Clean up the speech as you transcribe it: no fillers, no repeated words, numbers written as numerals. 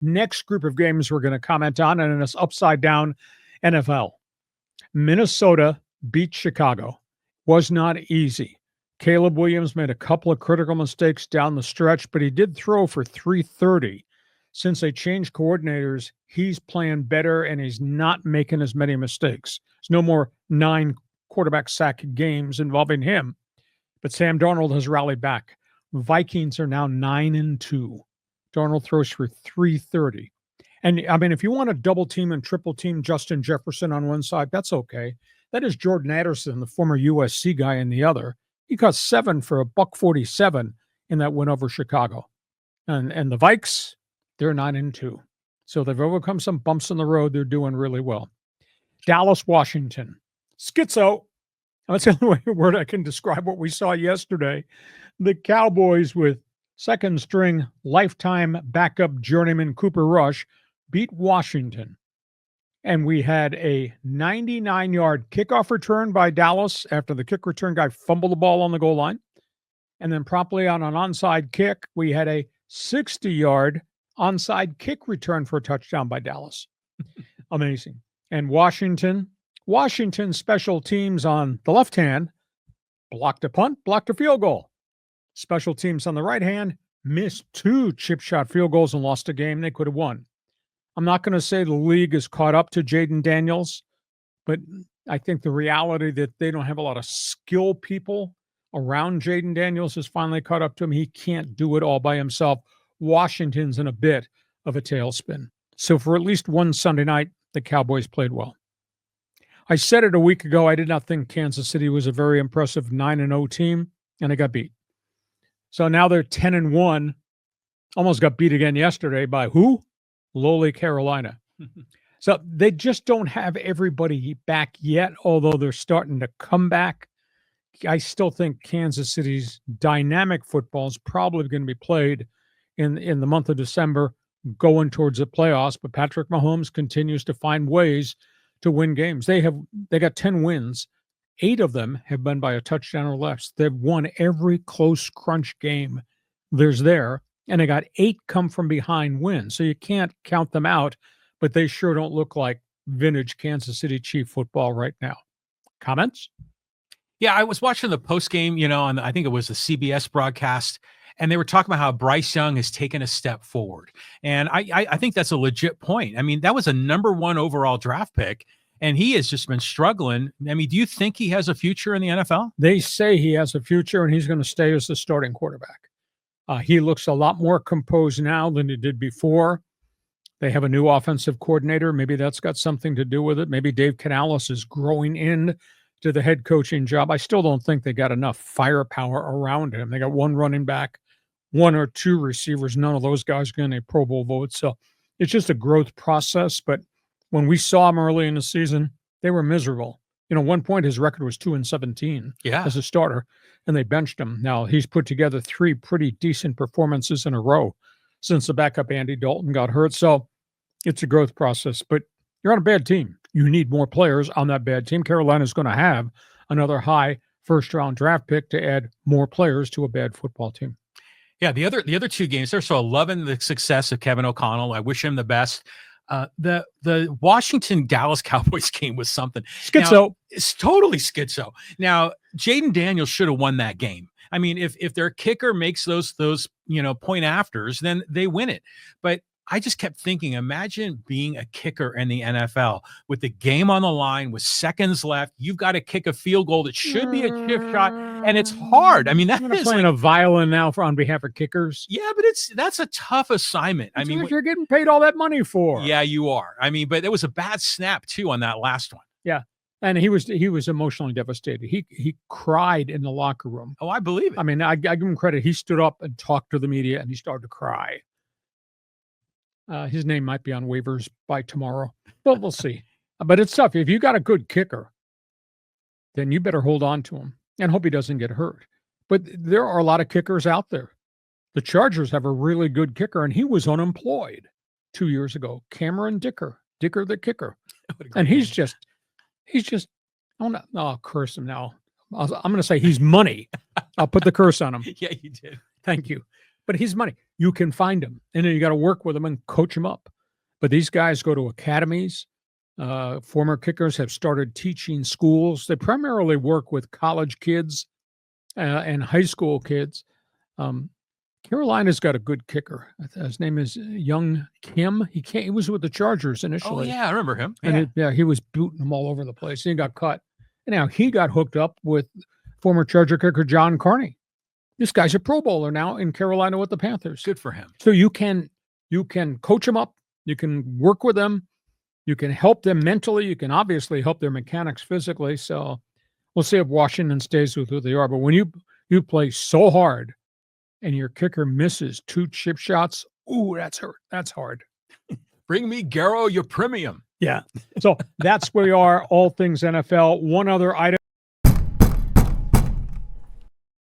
Next group of games we're going to comment on, and it's upside down NFL. Minnesota beat Chicago. Was not easy. Caleb Williams made a couple of critical mistakes down the stretch, but he did throw for 330. Since they changed coordinators, he's playing better and he's not making as many mistakes. There's no more 9 quarterback sack games involving him. But Sam Darnold has rallied back. Vikings are now 9-2. Darnold throws for 330. And, I mean, if you want to double team and triple team Justin Jefferson on one side, that's okay. That is Jordan Addison, the former USC guy, in the other. He got 7 for $147 in that win over Chicago. And the Vikes, they're 9-2. So they've overcome some bumps in the road. They're doing really well. Dallas, Washington. Schizo. That's the only word I can describe what we saw yesterday. The Cowboys, with second-string lifetime backup journeyman Cooper Rush, beat Washington. And we had a 99-yard kickoff return by Dallas after the kick return guy fumbled the ball on the goal line. And then promptly on an onside kick, we had a 60-yard onside kick return for a touchdown by Dallas. Amazing. And Washington special teams on the left hand blocked a punt, blocked a field goal. Special teams on the right hand missed 2 chip shot field goals and lost a game they could have won. I'm not going to say the league is caught up to Jaden Daniels, but I think the reality that they don't have a lot of skill people around Jaden Daniels has finally caught up to him. He can't do it all by himself. Washington's in a bit of a tailspin. So for at least one Sunday night, the Cowboys played well. I said it a week ago, I did not think Kansas City was a very impressive 9-0 team, and they got beat. So now they're 10-1, almost got beat again yesterday by who? Lowly Carolina. So they just don't have everybody back yet, although they're starting to come back. I still think Kansas City's dynamic football is probably going to be played in the month of December, going towards the playoffs. But Patrick Mahomes continues to find ways to win games. They got 10 wins. 8 of them have been by a touchdown or less. They've won every close crunch game there's there. And they got 8 come from behind wins. So you can't count them out, but they sure don't look like vintage Kansas City Chief football right now. Comments? Yeah, I was watching the post game, on I think it was the CBS broadcast, and they were talking about how Bryce Young has taken a step forward. And I think that's a legit point. I mean, that was a number 1 overall draft pick, and he has just been struggling. I mean, do you think he has a future in the NFL? They say he has a future, and he's going to stay as the starting quarterback. He looks a lot more composed now than he did before. They have a new offensive coordinator. Maybe that's got something to do with it. Maybe Dave Canales is growing in to the head coaching job. I still don't think they got enough firepower around him. They got 1 running back, 1 or 2 receivers. None of those guys getting a Pro Bowl vote. So it's just a growth process. But when we saw him early in the season, they were miserable. At one point, his record was 2-17 as a starter, and they benched him. Now, he's put together 3 pretty decent performances in a row since the backup Andy Dalton got hurt. So it's a growth process. But you're on a bad team. You need more players on that bad team. Carolina's going to have another high first-round draft pick to add more players to a bad football team. Yeah, the other 2 games, they're so loving the success of Kevin O'Connell. I wish him the best. The Washington Dallas Cowboys game was something. Schizo. Now, it's totally schizo. Now, Jaden Daniels should have won that game. I mean, if their kicker makes those point afters, then they win it. But I just kept thinking, imagine being a kicker in the NFL with the game on the line with seconds left. You've got to kick a field goal that should be a chip shot, and it's hard. I mean, that is playing a violin now on behalf of kickers. Yeah, but that's a tough assignment. I mean, what you're getting paid all that money for. Yeah, you are. I mean, but it was a bad snap too on that last one. Yeah. And he was emotionally devastated. He cried in the locker room. Oh, I believe it. I mean, I give him credit. He stood up and talked to the media, and he started to cry. His name might be on waivers by tomorrow, but we'll see. But it's tough. If you got a good kicker, then you better hold on to him and hope he doesn't get hurt. But there are a lot of kickers out there. The Chargers have a really good kicker, and he was unemployed 2 years ago. Cameron Dicker the kicker. And he's just, I'll curse him now. I'm going to say he's money. I'll put the curse on him. Yeah, you did. Thank you. But he's money. you can find them, and then you got to work with them and coach them up. But these guys go to academies. Former kickers have started teaching schools. They primarily work with college kids and high school kids. Carolina's got a good kicker. His name is Young Kim. He was with the Chargers Oh initially. yeah, I remember him. And he was booting them all over the place. He got cut. And now he got hooked up with former Charger kicker John Carney. This guy's a Pro Bowler now in Carolina with the Panthers. Good for him. So you can coach them up. You can work with them. You can help them mentally. You can obviously help their mechanics physically. So we'll see if Washington stays with who they are. But when you play so hard and your kicker misses 2 chip shots, ooh, that's hard. Bring me Garrow, your premium. Yeah. So that's where we are, all things NFL. One other item.